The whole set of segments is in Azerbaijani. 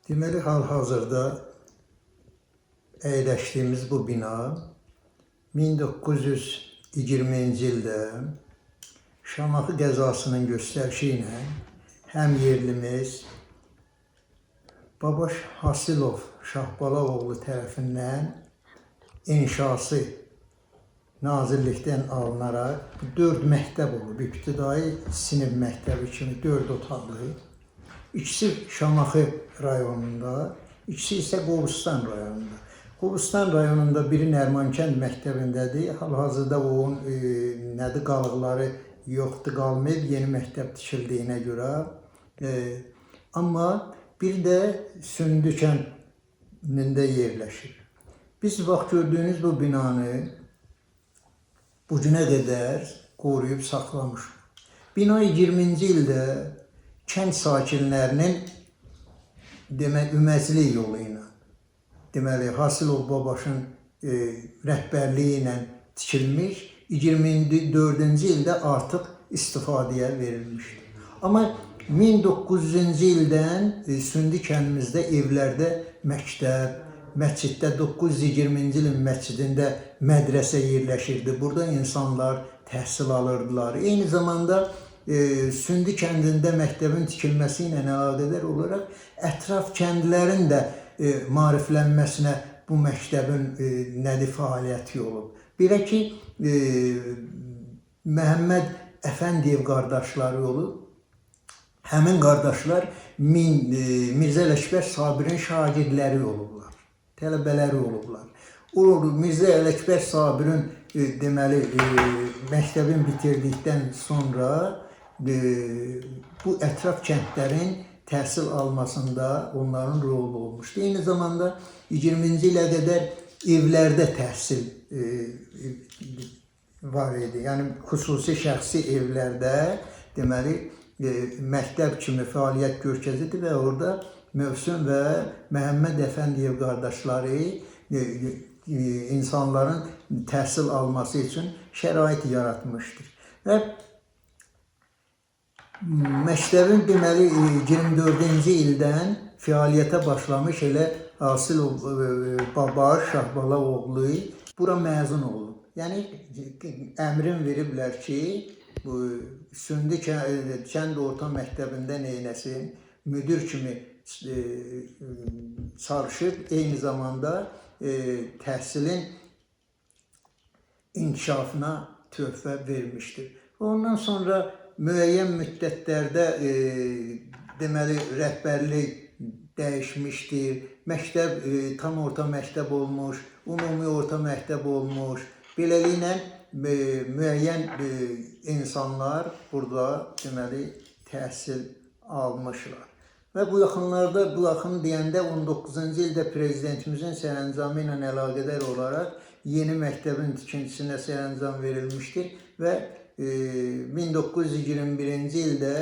Deməli, hal-hazırda əyləşdiyimiz bu bina 1920-ci ildə Şamaxı qəzasının göstərişi ilə həm yerlimiz Babaş Hasilov Şahbalaoğlu tərəfindən inşası nazirlikdən alınaraq 4 məktəb olub. İbtidai sinif məktəbi kimi 4 otaqlı. İkisi Şamaxı rayonunda, ikisi isə Qobustan rayonunda. Qobustan rayonunda biri Nərmankənd məktəbindədir. Hal-hazırda onun qalıqları yoxdur, qalmayıb, yeni məktəb tikildiyinə görə. Amma bir də Sündü kəndində yerləşir. Biz vaxt gördüyünüz bu binanı bu günə qədər qoruyub saxlamışıq. Bina 20-ci ildə kənd sakinlərinin üməclik yolu ilə, deməli, Hasilov Babaşın rəhbərliyi ilə tikilmiş, 24-cü ildə artıq istifadəyə verilmişdir. Amma 1900-cü ildən Sündü kəndimizdə evlərdə məktəb, məsciddə 920-ci ilin məscidində mədrəsə yerləşirdi. Burada insanlar təhsil alırdılar. Eyni zamanda Sündü kəndində məktəbin tikilməsi ilə əlaqədar olaraq ətraf kəndlərin də maariflənməsinə bu məktəbin fəaliyyəti olub. Belə ki, Məhəmməd Əfəndiyev qardaşları olub. Həmin qardaşlar Mirzə Ələkbər Sabirin şagirdləri olublar, tələbələri olublar. Mirzə Ələkbər Sabirin deməli məktəbin bitirdikdən sonra bu ətraf kəndlərin təhsil almasında onların rolu olmuşdu. Eyni zamanda 20-ci ilə qədər evlərdə təhsil var idi. Yəni xüsusi şəxsi evlərdə deməli məktəb kimi fəaliyyət göstərirdi və orada Mövsüm və Məhəmməd Əfəndiyev qardaşları insanların təhsil alması üçün şərait yaratmışdır. Və məktəbin deməli 24-cü ildən fəaliyyətə başlamış elə Hasilov Babaş Şahbalaoğlu bura məzun olub. Yəni əmrin veriblər ki, bu Sündü kənd orta məktəbində neyləsin, müdür kimi çalışıb, eyni zamanda təhsilin inkişafına töhfə vermişdir. Ondan sonra müəyyən müddətlərdə deməli rəhbərlik dəyişmişdir. Məktəb tam orta məktəb olmuş, ümumi orta məktəb olmuş. Beləliklə müəyyən insanlar burada deməli təhsil almışlar. Və bu yaxınlarda, bu yaxın deyəndə 19-cu ildə prezidentimizin sərəncamı ilə əlaqədar olaraq yeni məktəbin tikintisinə sərəncam verilmişdir və 1921-ci ildə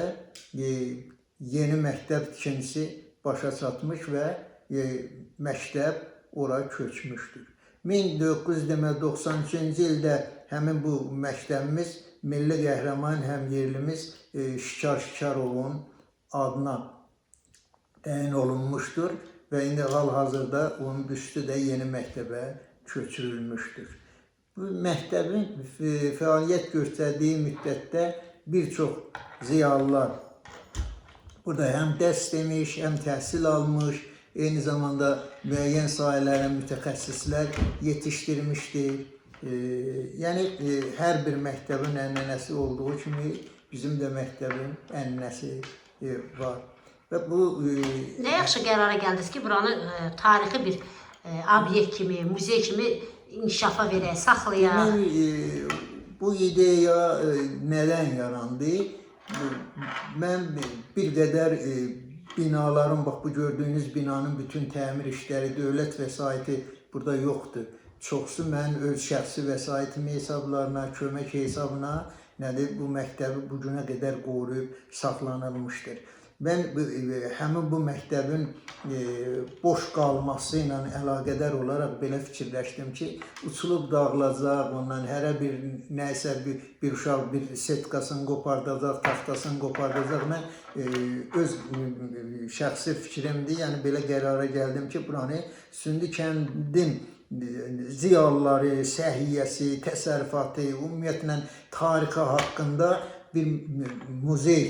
yeni məktəb tikintisi başa çatmış və məktəb ora köçmüşdür. 1993-cü ildə həmin bu məktəbimiz milli qəhrəman həm yerlimiz Şikar Şikarovun adına təyin olunmuşdur və indi hal-hazırda onun büstü də yeni məktəbə köçürülmüşdür. Bu məktəbin fəaliyyət göstərdiyi müddətdə bir çox ziyalılar burada həm dərs demiş, həm təhsil almış, eyni zamanda müəyyən sahələrin mütəxəssislər yetişdirmişdir. Yəni hər bir məktəbin ənənəsi olduğu kimi bizim də məktəbin ənənəsi var. Və bu nə yaxşı qərara gəldiniz ki, buranı tarixi bir obyekt kimi, muzey kimi inkişafa verək, saxlayaq. Bu ideya nədən yarandı? Mən bir qədər binaların, bax bu gördüyünüz binanın bütün təmir işləri, dövlət vəsaiti burada yoxdur. Çoxsu mən öz şəxsi vəsaitimi hesablarına, kömək hesabına bu məktəbi bu günə qədər qoruyub saxlanılmışdır. Mən həmin bu məktəbin boş qalması ilə əlaqədar olaraq belə fikirləşdim ki, uçulub dağılacaq, ondan hərə bir nəysə bir uşaq bir setkasını qopardacaq, taxtasını qopardacaq. Mən öz şəxsi fikrimdir, yəni belə qərara gəldim ki, buranı Sündi kəndin ziyalıları, səhiyyəsi, təsərrüfatı, ümumiyyətlə tarixi haqqında bir muzey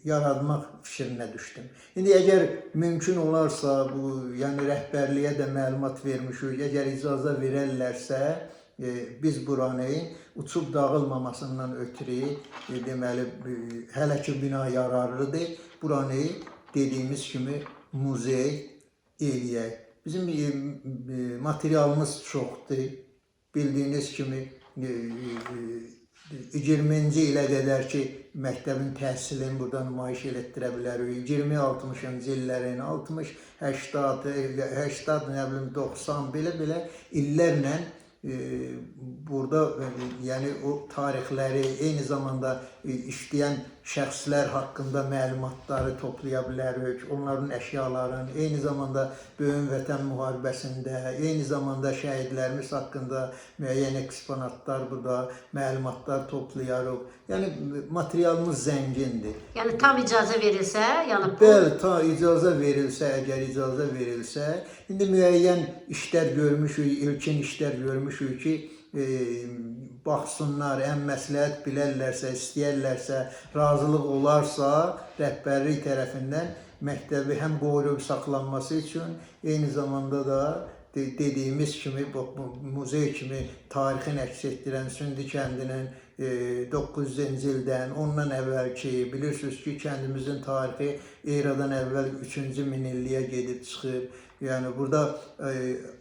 yaratmaq fikrinə düşdüm. İndi əgər mümkün olarsa, bu yəni rəhbərliyə də məlumat vermişik, əgər icazə verərlərsə, biz buranı uçub dağılmamasından ötürü, deməli, hələ ki bina yararlıdır, buranı dediyimiz kimi muzey eləyək. Bizim materialımız çoxdur, bildiyiniz kimi 20-ci ilə qədər ki, məktəbin təhsilini burada nümayiş elətdirə bilərik. 20-60-cı illərin, 60, 80, nə bilim 90, belə illərlə burada yəni o tarixləri, eyni zamanda işləyən şəxslər haqqında məlumatları toplaya bilərik. Onların əşyalarını, eyni zamanda Böyük Vətən müharibəsində, eyni zamanda şəhidlərimiz haqqında müəyyən eksponatlar burada, məlumatlar toplayarıq. Yəni materialımız zəngindir. Yəni tam icazə verilsə, yəni bu... Bəli, ta icazə verilsə, əgər icazə verilsə, indi müəyyən işlər görmüşük, ilkin işlər görmüşük ki, baxsınlar, ən məsləhət bilərlərsə, istəyərlərsə, razılıq olarsa, rəhbərlik tərəfindən məktəbi həm qoruyub saxlanması üçün, eyni zamanda da dediyimiz kimi, muzey kimi tarixini əks etdirən Sündi kəndinin 900-cü ildən, ondan əvvəlki, bilirsiniz ki, kəndimizin tarixi eradan əvvəl 3-cü minilliyə gedib çıxır. Yəni burada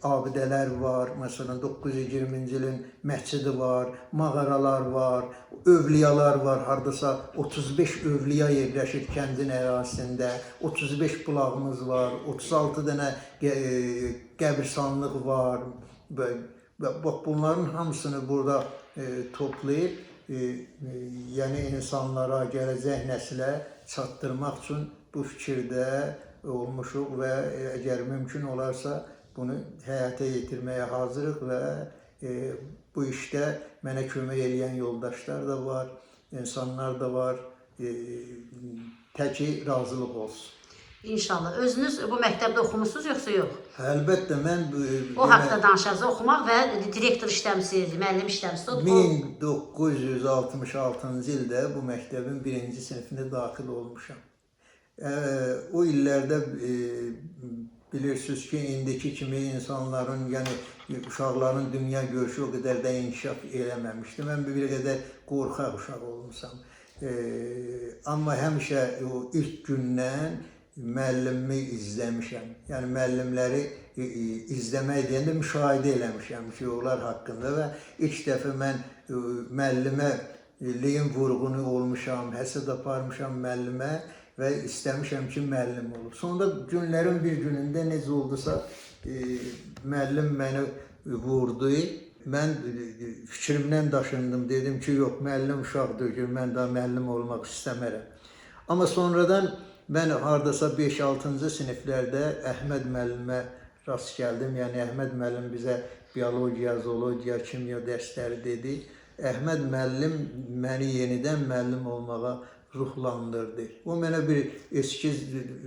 abidələr var, məsələn 920-ci ilin məscidi var, mağaralar var, övliyalar var, hardasa 35 övliya yerləşir kəndin ərazisində, 35 bulağımız var, 36 dənə qəbirstanlıq var. Bax bunların hamısını burada toplayıb, yəni insanlara, gələcək nəslə çatdırmaq üçün bu fikirdə olmuşuq və əgər mümkün olarsa bunu həyata yetirməyə hazırıq və bu işdə mənə kömək edən yoldaşlar da var, insanlar da var, təki razılıq olsun. İnşallah. Özünüz bu məktəbdə oxumusunuz yoxsa yox? Əlbəttə, mən... O haqda danışacağız, oxumaq və direktor işləmisiniz, müəllim işləmisiniz. 1966-cı ildə bu məktəbin 1-ci sinifinə daxil olmuşam. O illərdə bilirsiniz ki, indiki kimi insanların, yəni uşaqların dünya görüşü o qədər də inkişaf eləməmişdi. Mən bir qədər qorxaq uşaq olmuşam. Amma həmişə o ilk gündən müəllimimi izləmişəm. Yəni müəllimləri izləmək deyəndə müşahidə eləmişəm ki, onlar haqqında və ilk dəfə mən müəlliməliyin vurğunu olmuşam, həsəd aparmışam müəllimə və istəmişəm ki, müəllim olub. Sonunda günlərin bir günündə necə oldusa, müəllim məni vurdu. Mən fikrimdən daşındım, dedim ki, yox, müəllim uşaqdır ki, mən daha müəllim olmaq istəmərəm. Amma sonradan mən hardasa 5-6-cı siniflərdə Əhməd müəllimə rast gəldim. Yəni Əhməd müəllim bizə biologiya, zoologiya, kimya dərsləri dedi. Əhməd müəllim məni yenidən müəllim olmağa ruhlandırdı. O mənə bir eskiz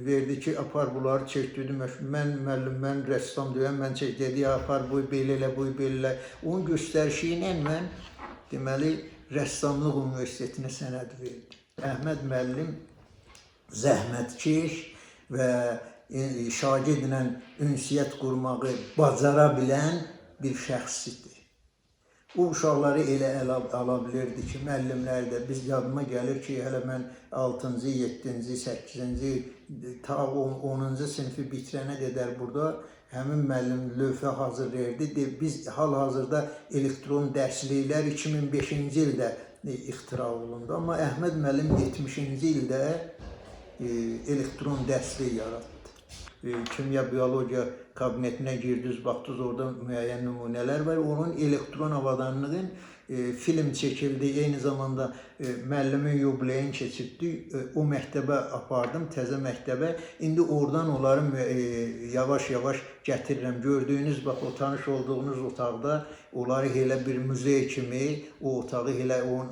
verdi ki, apar bunları çək, dedim, mən müəllim, mən rəssam deyəm, mən çək, dedi, apar bu belə elə, bu belə elə. Onun göstərişi ilə mən deməli rəssamlıq universitetinə sənəd verdim. Əhməd müəllim zəhmətkeş və şagirdlə ünsiyyət qurmağı bacara bilən bir şəxsidir. O uşaqları elə ala bilirdi ki, müəllimlər də, biz yadıma gəlir ki, hələ mən 6-cı, 7-ci, 8-ci, ta 10-cu sinifi bitirənə qədər burada həmin müəllim lövhə hazırlayırdı. Biz hal-hazırda elektron dərsliklər 2005-ci ildə ixtira olundu. Amma Əhməd müəllim 70-ci ildə elektron dərslik yaratdı. Kimya, biologiya kabinetinə girdiniz, baxdınız, orada müəyyən nümunələr var. Onun elektron avadanlığın film çəkildi. Eyni zamanda müəllimin yubileyini keçirtdik. O məktəbə apardım, təzə məktəbə. İndi oradan onları yavaş-yavaş gətirirəm. Gördüyünüz bax o tanış olduğunuz otaqda onları elə bir muzey kimi o otağı elə o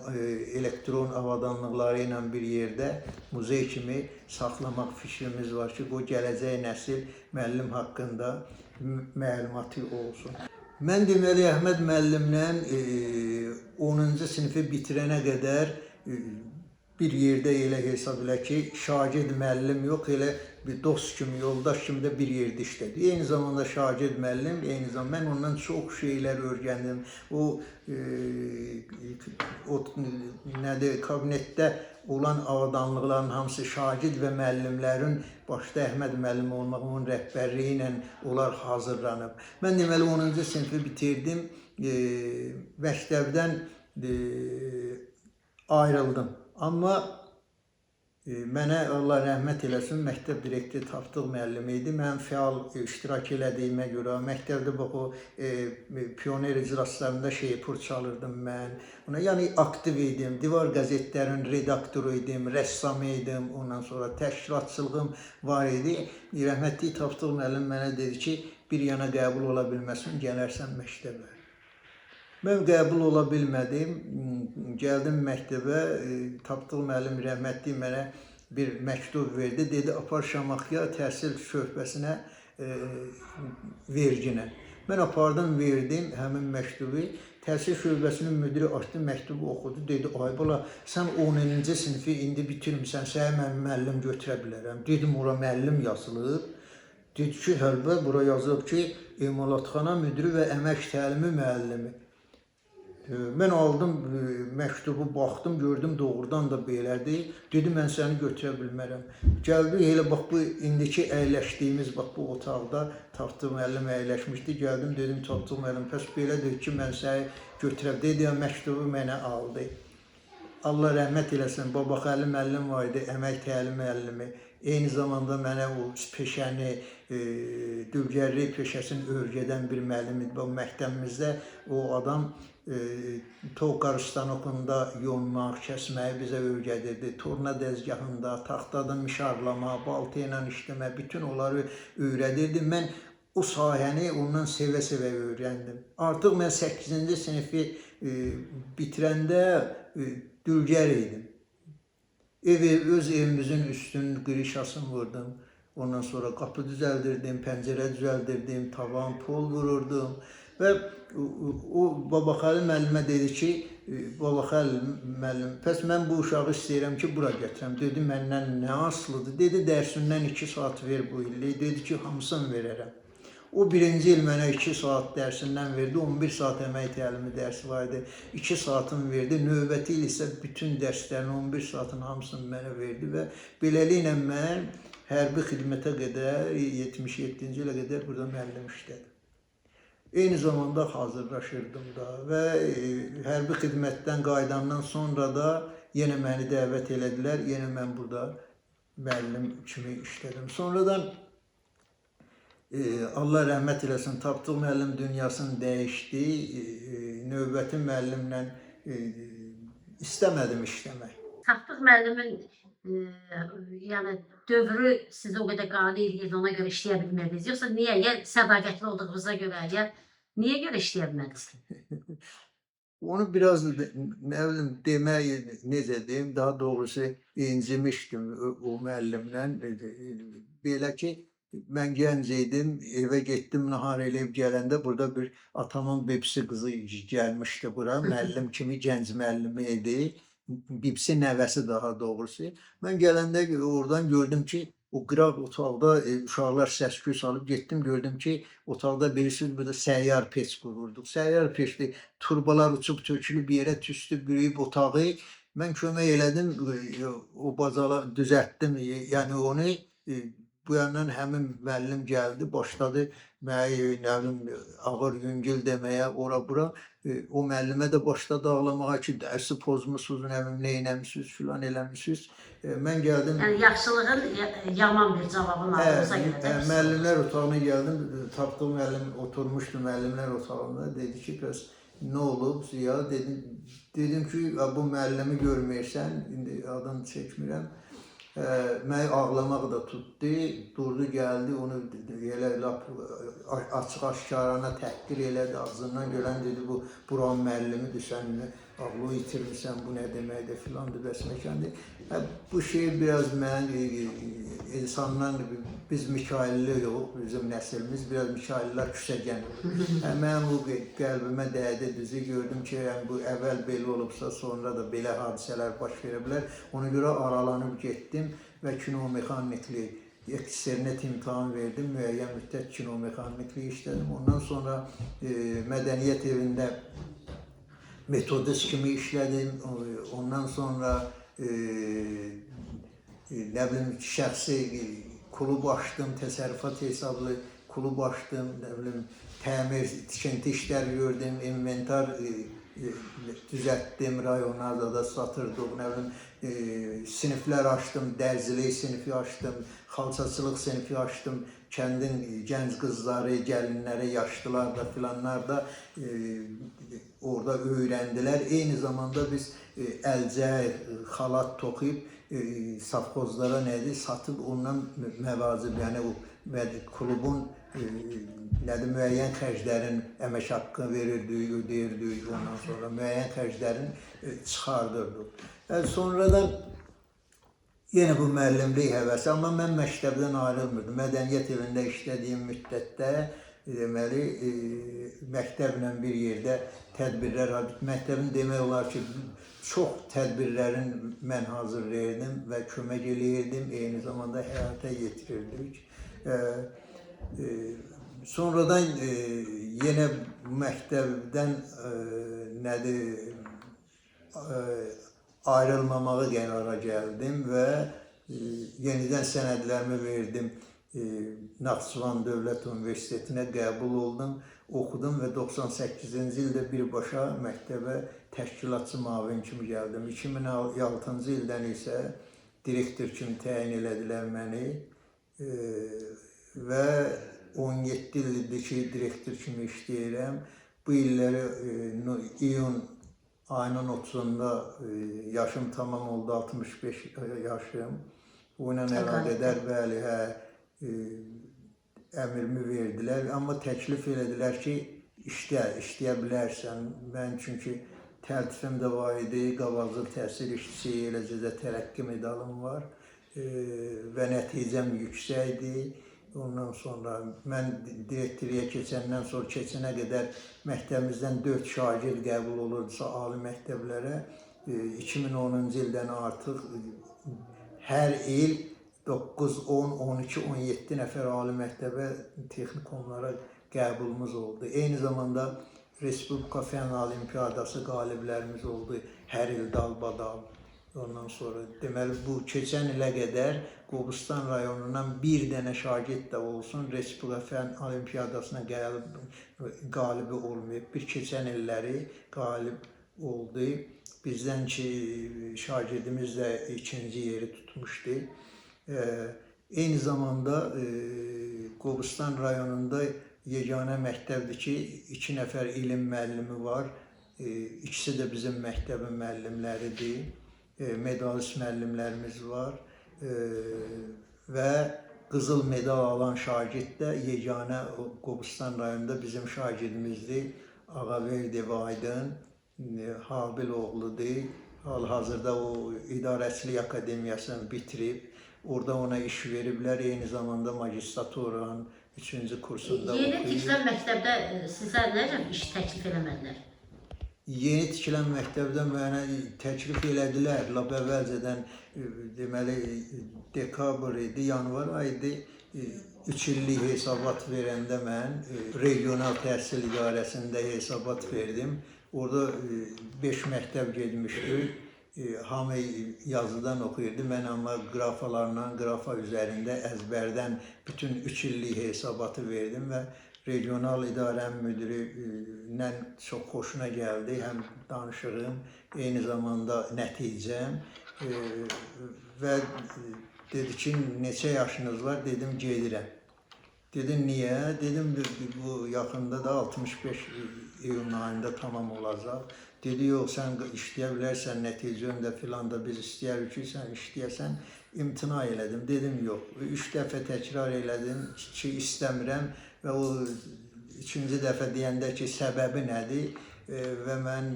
elektron avadanlıqları ilə bir yerdə muzey kimi saxlamaq fikrimiz var ki, bu gələcək nəsil müəllim haqqında məlumatı olsun. Mən deməli Əhməd müəllimlə 10-cu sinifi bitirənə qədər bir yerdə elə hesab elə ki, şagird müəllim yox, elə bir dost kimi, yoldaş kimi də bir yerdə işlədi. Eyni zamanda şagird müəllim, eyni zamanda mən ondan çox şeylər öyrəndim. O nədir, kabinetdə olan avadanlıqların hamısı şagird və müəllimlərin başda Əhməd müəllim olmaq, onun rəhbərliyi ilə onlar hazırlanıb. Mən deməli 10-cu sinifi bitirdim, məktəbdən ayrıldım. Amma mənə Allah rəhmət eləsin, məktəb direktoru Tapdıq müəllim idi. Mən fəal iştirak elədiyimə görə məktəbdə bax o pioner iclaslarında şeypur çalırdım mən. Yəni aktiv idim, divar qəzetlərin redaktoru idim, rəssam idim. Ondan sonra təşkilatçılığım var idi. Rəhmətli Tapdıq müəllim mənə dedi ki, bir yana qəbul ola bilməsin, gələrsən məktəbə. Mən qəbul ola bilmədim, gəldim məktəbə, Tapdıq müəllim rəhmətli mənə bir məktub verdi, dedi apar Şamaxıya təhsil şöbəsinə verginə. Mən apardım, verdim həmin məktubu, təhsil şöbəsinin müdiri açdı, məktubu oxudu, dedi ay bala, sən 10-cu sinifi indi bitirmirsən, sənə mən müəllim götürə bilərəm. Dedim, ora müəllim yazılıb. Dedi ki, həlbə, bura yazılıb ki, emalatxana müdiri və əmək təlimi müəllimi. Mən aldım məktubu, baxdım, gördüm doğrudan da belədir. Dedi, mən səni götürə bilmərəm. Gəldi, elə bax bu indiki əyləşdiyimiz bax bu otaqda Tapdıq müəllim əyləşmişdi. Gəldim, dedim Tapdıq müəllim, pəs belədir ki, mən səni götürəm. Dedi, məktubu mənə aldı. Allah rəhmət eləsin, Babaxəli müəllim var idi, əmək təlim müəllimi. Eyni zamanda mənə o peşəni, dülgərlik peşəsini öyrədən bir müəllim idi. Bu məktəbimizdə o adam Toqar stanokunda yonmaq, kəsməyi bizə öyrədirdi. Torna dəzgahında, taxtada mişarlama, balta ilə işləmə, bütün onları öyrədirdi. Mən o sahəni ondan sevə-sevə öyrəndim. Artıq mən 8-ci sinifi bitirəndə dülgər idim. Öz evimizin üstünün qırışasını vurdum. Ondan sonra qapı düzəldirdim, pəncərə düzəldirdim, tavan, pol vururdum. Və o Babaxəli müəllimə dedi ki, Babaxəli müəllim, pəs mən bu uşağı istəyirəm ki, bura gətirəm. Dedi, məndən nə asılıdır? Dedi, dərsindən 2 saat ver bu illik. Dedi ki, hamısını verərəm. O birinci il mənə 2 saat dərsindən verdi, 11 saat əmək təlimi dərsi var idi. 2 saatını verdi, növbəti il isə bütün dərslərin 11 saatın hamısını mənə verdi və beləliklə mən hərbi xidmətə qədər, 77-ci ilə qədər burada müəllim işlədim. Eyni zamanda hazırlaşırdım da və hərbi xidmətdən qayıdandan sonra da yenə məni dəvət elədilər, yenə mən burada müəllim kimi işlədim. Sonradan Allah rəhmət eləsin, Tapdıq müəllim dünyasını dəyişdi, növbəti müəllimlə istəmədim işləmək. Tapdıq müəllimin yəni dövrü sizi o qədər qane edir, ona görə işləyə bilmədiniz. Yoxsa niyə? Ya sədaqətli olduğunuza görə, ya niyə görə işləyə bilmədiniz? Onu biraz nə bilim demək, necə deyim, daha doğrusu incimişdim o müəllimlə. Belə ki, mən gənc idim, evə getdim, nahar eləyib gələndə burada bir atamın bibisi qızı gəlmişdi bura, müəllim kimi gənc müəllimi idi. Bibisi nəvəsi daha doğrusu. Mən gələndə oradan gördüm ki, o qıraq otaqda uşaqlar səs-küy salıb getdim, gördüm ki, otaqda bilirsiniz, burada səyyar peç qururduq. Səyyar peçli turbalar uçub tökülüb yerə tüstü, bürüyüb otağı. Mən kömək elədim, o bacalı düzəltdim, yəni onu. Bu yandan həmin müəllim gəldi, başladı mənə ağır yüngül deməyə, ora-bura. O müəllimə də başladı ağlamağa ki, dərsi pozmusunuz, nə bilim, nə eləmişsiniz, filan eləmişsiniz. Mən gəldim. Yəni yaxşılığın yaman bir cavabını aldığınıza görə. Müəllimlər otağına gəldim, Tapdıq müəllim oturmuşdu müəllimlər otağında. Dedi ki, bəs nə olub Ziya? Dedim ki, bu müəllimi görməyirsən, indi adını çəkmirəm. Məni ağlamaq da tutdu, durdu gəldi, onu elə lap açıq-aşkarana təhqir elədi, ağzından gələn dedi, bu buranın müəllimidir, sən ağlı itirmirsən, bu nə deməkdir filandır, bəs məkandır. Bu şey biraz mən insandan, biz Mikailli yox, bizim nəsilimiz biraz Mikaillilər küsəgən. Mən bu qəlbimə dəydi, düzü gördüm ki, bu əvvəl belə olubsa, sonra da belə hadisələr baş verə bilər. Ona görə aralanıb getdim və kinomexaniklik, eksternet imtahan verdim, müəyyən müddət kinomexaniklik işlədim. Ondan sonra mədəniyyət evində metodist kimi işlədim. Ondan sonra nə bilim şəxsi klub açdım, təsərrüfat hesablı klub açdım, nə bilim təmir, tikinti işlər gördüm, inventar düzəltdim, rayonlarda da satırdıq, nə bilim siniflər açdım, dərzilik sinifi açdım, xalçaçılıq sinifi açdım. Kəndin gənc qızları, gəlinləri, yaşlılar da filanlar da orada öyrəndilər. Eyni zamanda biz əlcə, xalat toxuyub safxozlara nədir, satıb ondan məvacib, yəni o klubun müəyyən xərclərin əmək haqqı verirdik, ödəyirdik, ondan sonra müəyyən xərclərin çıxardırdıq. Sonradan yenə bu müəllimlik həvəsi, amma mən məktəbdən ayrılmırdım. Mədəniyyət evində işlədiyim müddətdə deməli məktəblə bir yerdə tədbirlər, məktəbin demək olar ki, çox tədbirlərin mən hazırlayırdım və kömək eləyirdim, eyni zamanda həyata yetirirdik. Sonradan yenə məktəbdən nədir, ayrılmamağı qərara gəldim və yenidən sənədlərimi verdim. Naxçıvan Dövlət Universitetinə qəbul oldum, oxudum və 98-ci ildə birbaşa məktəbə təşkilatçı müavin kimi gəldim. 2006-cı ildən isə direktor kimi təyin elədilər məni və 17 ildir ki, direktor kimi işləyirəm. Bu illəri iyun ayının 30-da yaşım tamam oldu, 65 yaşım. Bu ilə əlaqədar bəli, əmrimi verdilər, amma təklif elədilər ki, işləyə bilərsən. Mən çünki təltifim də var idi, qabaqcıl təhsil işçisi, eləcə də tərəqqi medalım var və nəticəm yüksəkdir. Ondan sonra mən direktoriya keçəndən sonra keçənə qədər məktəbimizdən 4 şagird qəbul olurdusa ali məktəblərə, 2010-cu ildən artıq hər il 9, 10, 12, 17 nəfər ali məktəbə, texnikumlara qəbulumuz oldu. Eyni zamanda Respublika Fənn Olimpiyadası qaliblərimiz oldu, hər il dalbadal. Ondan sonra deməli bu keçən ilə qədər Qobustan rayonundan bir dənə şagird də olsun Respublika Fənn Olimpiyadasına qalibi olmayıb. Bir keçən illəri qalib oldu. Bizdən ki şagirdimiz də ikinci yeri tutmuşdu. Eyni zamanda Qobustan rayonunda yeganə məktəbdir ki, 2 nəfər ilim müəllimi var. İkisi də bizim məktəbin müəllimləridir. Medalist müəllimlərimiz var və qızıl medal alan şagird də yeganə Qobustan rayonunda bizim şagirdimizdir. Ağaverdiyev Aydın Habil oğludur. Hal-hazırda o İdarəçilik Akademiyasını bitirib. Orada ona iş veriblər. Eyni zamanda magistraturanın 3-cü kursunda oxuyub. Yeni tikilən məktəbdə sizə necə iş təklif eləmədilər? Yeni tikilən məktəbdə mənə təklif elədilər. Lap əvvəlcədən deməli dekabr idi, yanvar ayıydı. 3 illik hesabat verəndə mən regional təhsil idarəsində hesabat verdim. Orada 5 məktəb getmişdik. Hamı yazıdan oxuyurdu. Mən amma qrafalarla, qrafa üzərində əzbərdən bütün 3 illik hesabatı verdim və regional idarənin müdürü çox xoşuna gəldi. Həm danışığım, eyni zamanda nəticəm və dedi ki, neçə yaşınız var? Dedim, gedirəm. Dedim niye? Dedim bu yakında da 65 iyun ayında tamam olacak. Dedi yok sen işləyə bilərsən nəticəndə filan da biz istəyirik ki sen işləyəsən. İmtina elədim. Dedim yok. 3 dəfə təkrar elədim ki istəmirəm və o ikinci dəfə deyəndə ki səbəbi nədir və mən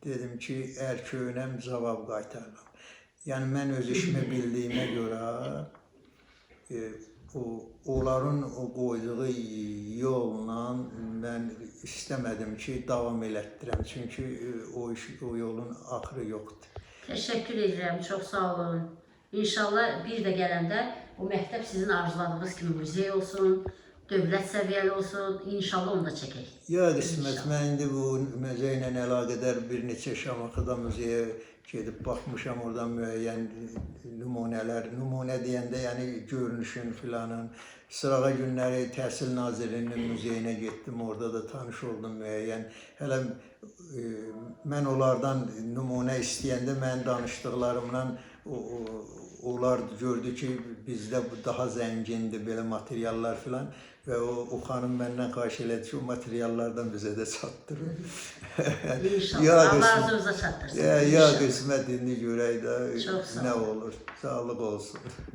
dedim ki əgər köynəm cavab qaytarıram. Yəni mən öz işimi bildiyimə görə onların o qoyduğu yolla mən istəmədim ki davam elətdirəm. Çünki o yolun axırı yoxdur. Təşəkkür edirəm, çox sağ olun. İnşallah bir də gələndə o məktəb sizin arzuladığınız kimi muzey olsun, dövlət səviyyəli olsun. İnşallah onu da çəkək. Ya qismət, mən indi bu muzey ilə əlaqədar bir neçə Şamaxıda muzeyə gedib baxmışam, oradan müəyyən nümunələr, nümunə deyəndə yəni görünüşün filanın. Sırağa günləri Təhsil Nazirliyinin muzeyinə getdim, orada da tanış oldum müəyyən. Hələ mən onlardan nümunə istəyəndə mən danışdıqlarımdan onlar gördü ki bizdə daha zəngindir belə materiallar filan və o xanım məndən xahiş elədi ki o materiallardan bizə də çatdırın. İnşallah. Allah arzunuza çatdırsın. Ya qismət indi görək də Çox sağ nə olun. olur. Sağlıq olsun.